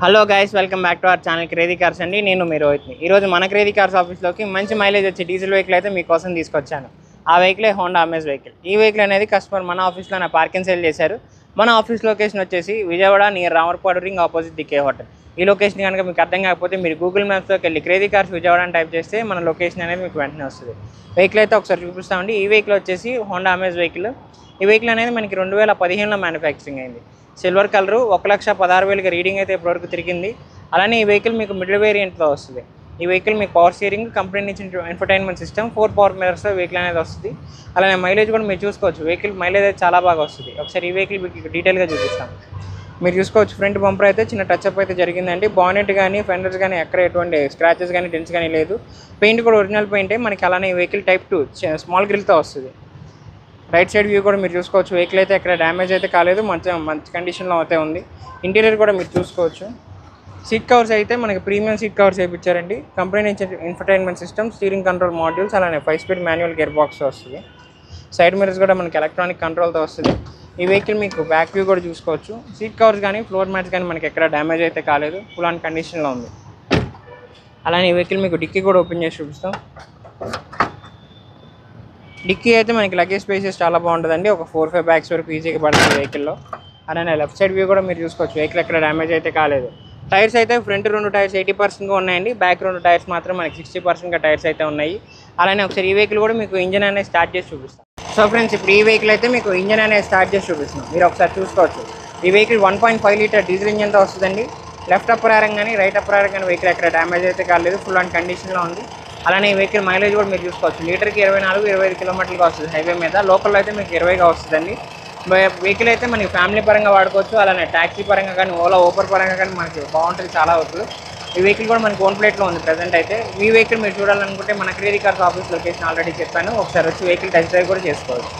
Hello guys, welcome back to our channel crazy cars అండి. నేను మీ రోహిత్ని. ఈరోజు మన క్రేజీ కార్స్ ఆఫీస్లోకి మంచి మైలేజ్ వచ్చే డీజిల్ వెహికల్ అయితే మీకోసం తీసుకొచ్చాను. ఆ వెహికలే హోండా అమేజ్ వెహికల్. ఈ వెహికల్ అనేది కస్టమర్ మన ఆఫీస్లో పార్కింగ్ సేల్ చేశారు. మన ఆఫీస్ లొకేషన్ వచ్చేసి Vijayawada near Ramarpadu ring opposite దికే హోటల్. ఈ లొకేషన్ కనుక మీకు అర్థం కాకపోతే మీరు గూగుల్ మ్యాప్స్లోకి వెళ్ళి క్రేజీ కార్స్ విజయవాడ అని టైప్ చేస్తే మన లొకేషన్ అనేది మీకు వెంటనే వస్తుంది. వెహికల్ అయితే ఒకసారి చూపిస్తామండి. ఈ వెహికల్ వచ్చేసి హోండా అమేజ్ వెహికల్. ఈ వెహికల్ అనేది మనకి 2015లో మ్యానుఫ్యాక్చరింగ్ అయింది. సిల్వర్ కలరు, 1,16,000 రీడింగ్ అయితే ఇప్పటివరకు తిరిగింది. అలానే ఈ వెహికల్ మీకు మిడిల్ వేరియంట్లో వస్తుంది. ఈ వెహికల్ మీకు పవర్ స్టీరింగ్, కంపెనీ నుంచి ఇన్ఫర్టైన్మెంట్ సిస్టమ్, 4 పవర్ మిరర్స్తో వెహికల్ అనేది వస్తుంది. అలానే మైలేజ్ కూడా మీరు చూసుకోవచ్చు. వెహికల్ మైలేజ్ అయితే చాలా బాగా వస్తుంది. ఒకసారి ఈ వెహికల్ మీకు డీటెయిల్గా చూపిస్తాం. మీరు చూసుకోవచ్చు, ఫ్రంట్ బంపర్ అయితే చిన్న టచ్అప్ అయితే జరిగిందండి. బానెట్ కానీ ఫెండర్స్ కానీ ఎక్కడ ఎటువంటి స్క్రాచెస్ కానీ డెంట్స్ కానీ లేదు. పెయింట్ కూడా ఒరిజినల్ పెయింటే మనకి. అలానే ఈ వెహికల్ టైప్ 2 స్మాల్ గ్రిల్తో వస్తుంది. రైట్ సైడ్ వ్యూ కూడా మీరు చూసుకోవచ్చు. వెహికల్ అయితే ఎక్కడ డ్యామేజ్ అయితే కాలేదు, మంచి కండిషన్లో అయితే ఉంది. ఇంటీరియర్ కూడా మీరు చూసుకోవచ్చు. సీట్ కవర్స్ అయితే మనకి ప్రీమియం సీట్ కవర్స్ వేయించారండి. కంపెనీ నుంచి infotainment system, steering control modules, అలానే 5 స్పీడ్ మాన్యువల్ గేర్ బాక్స్ వస్తుంది. సైడ్ మిరర్స్ కూడా మనకి ఎలక్ట్రానిక్ కంట్రోల్తో వస్తుంది. ఈ వెహికల్ మీకు బ్యాక్ వ్యూ కూడా చూసుకోవచ్చు. సీట్ కవర్స్ కానీ ఫ్లోర్ మ్యాట్స్ కానీ మనకి ఎక్కడ డ్యామేజ్ అయితే కాలేదు, ఫుల్ ఆన్ కండిషన్లో ఉంది. అలానే ఈ వెహికల్ మీకు డిక్కీ కూడా ఓపెన్ చేసి చూపిస్తాం. డిక్కీ అయితే మనకి లగేజ్ స్పేసెస్ చాలా బాగుంటుందండి. ఒక 4-5 బ్యాగ్స్ వరకు ఈజీగా పడుతుంది వెహికల్లో. అలానే లెఫ్ట్ సైడ్ వ్యూ కూడా మీరు చూసుకోవచ్చు. వెహికల్ ఎక్కడ డ్యామేజ్ అయితే కాలేదు. టైర్స్ అయితే ఫ్రంట్ 2 టైర్స్ 80%గా ఉన్నాయండి. బ్యాక్ 2 టైర్స్ మాత్రం మనకి 60%గా టైర్స్ అయితే ఉన్నాయి. అలానే ఒకసారి ఈ వెహికల్ కూడా మీకు ఇంజన్ అనేది స్టార్ట్ చేసి చూపిస్తాం. సో ఫ్రెండ్స్, ఇప్పుడు ఈ వెహికల్ అయితే మీకు ఇంజన్ అనేది స్టార్ట్ చేసి చూపిస్తున్నాం. మీరు ఒకసారి చూసుకోవచ్చు. ఈ వెహికల్ 1.5 లీటర్ డీజిల్ ఇంజన్తో వస్తుందండి. లెఫ్ట్ అప్పర్ ఆరం కానీ రైట్ అప్పర్ ఆరం కానీ వెహికల్ ఎక్కడ డ్యామేజ్ అయితే కాలేదు, ఫుల్ ఆన్ కండిషన్లో ఉంది. అలానే ఈ వెహికల్ మైలేజ్ కూడా మీరు చూసుకోవచ్చు. లీటర్కి 24-25 కిలోమీటర్లుగా వస్తుంది హైవే మీద. లోకల్లో అయితే మీకు 20గా వస్తుందండి. వెహికల్ అయితే మనకి ఫ్యామిలీ పరంగా వాడుకోవచ్చు. అలానే ట్యాక్సీ పరంగా కానీ, ఓలా ఊబర్ పరంగా కానీ మనకి బాగుంటుంది చాలా వరకు. ఈ వెహికల్ కూడా మనకి ఓన్ ప్లేట్లో ఉంది ప్రజెంట్ అయితే. ఈ వెహికల్ మీరు చూడాలనుకుంటే మన crazy cars office location already చెప్పాను. ఒకసారి వచ్చి వెహికల్ టెస్ట్ డ్రైవ్ కూడా చేసుకోవచ్చు.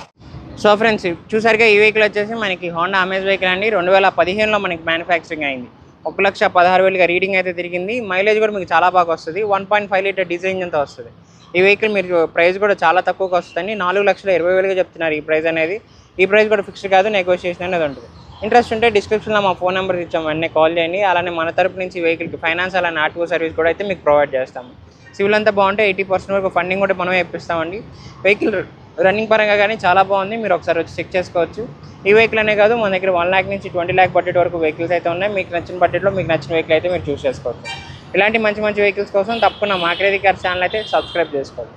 సో ఫ్రెండ్స్, చూసారుగా ఈ వెహికల్ వచ్చేసి మనకి హోండా అమేజ్ వెహికల్ అండి. 2015లో మనకి మ్యానుఫ్యాక్చరింగ్ అయింది. 1,16,000 రీడింగ్ అయితే తిరిగింది. మైలేజ్ కూడా మీకు చాలా బాగా వస్తుంది. 1.5 లీటర్ డీజిల్ ఇంజన్తో వస్తుంది. ఈ వెహికల్ మీరు ప్రైస్ కూడా చాలా తక్కువగా వస్తుందండి. 4,20,000 చెప్తున్నారు ఈ ప్రైస్ అనేది. ఈ ప్రైస్ కూడా ఫిక్స్డ్ కాదు, నెగోషియేషన్ అనేది ఉంటుంది. ఇంట్రెస్ట్ ఉంటే డిస్క్రిప్షన్లో మా ఫోన్ నెంబర్ ఇచ్చాము, వెంటనే కాల్ చేయండి. అలానే మన తరపు నుంచి వెహికల్కి ఫైనాన్స్ అలానే ఆర్టీఓ సర్వీస్ కూడా అయితే మీకు ప్రొవైడ్ చేస్తాము. సివిల్ అంతా బాగుంటే 80% వరకు ఫండింగ్ కూడా మనమే ఇప్పిస్తామండి. వెహికల్ రన్నింగ్ పరంగా కానీ చాలా బాగుంది. మీరు ఒకసారి వచ్చి చెక్ చేసుకోవచ్చు. ఈ వెహికల్ అనే కాదు, మన దగ్గర 1 lakh నుంచి 20 lakh బడ్జెట్ వరకు వెహికల్స్ అయితే ఉన్నాయి. మీకు నచ్చిన బడ్జెట్లో మీకు నచ్చిన వెహికల్ అయితే మీరు చూస్ చేసుకోవచ్చు. ఇలాంటి మంచి వెహికల్స్ కోసం తప్పకుండా మా క్రేజీ కార్స్ ఛానల్ అయితే సబ్స్క్రైబ్ చేసుకోండి.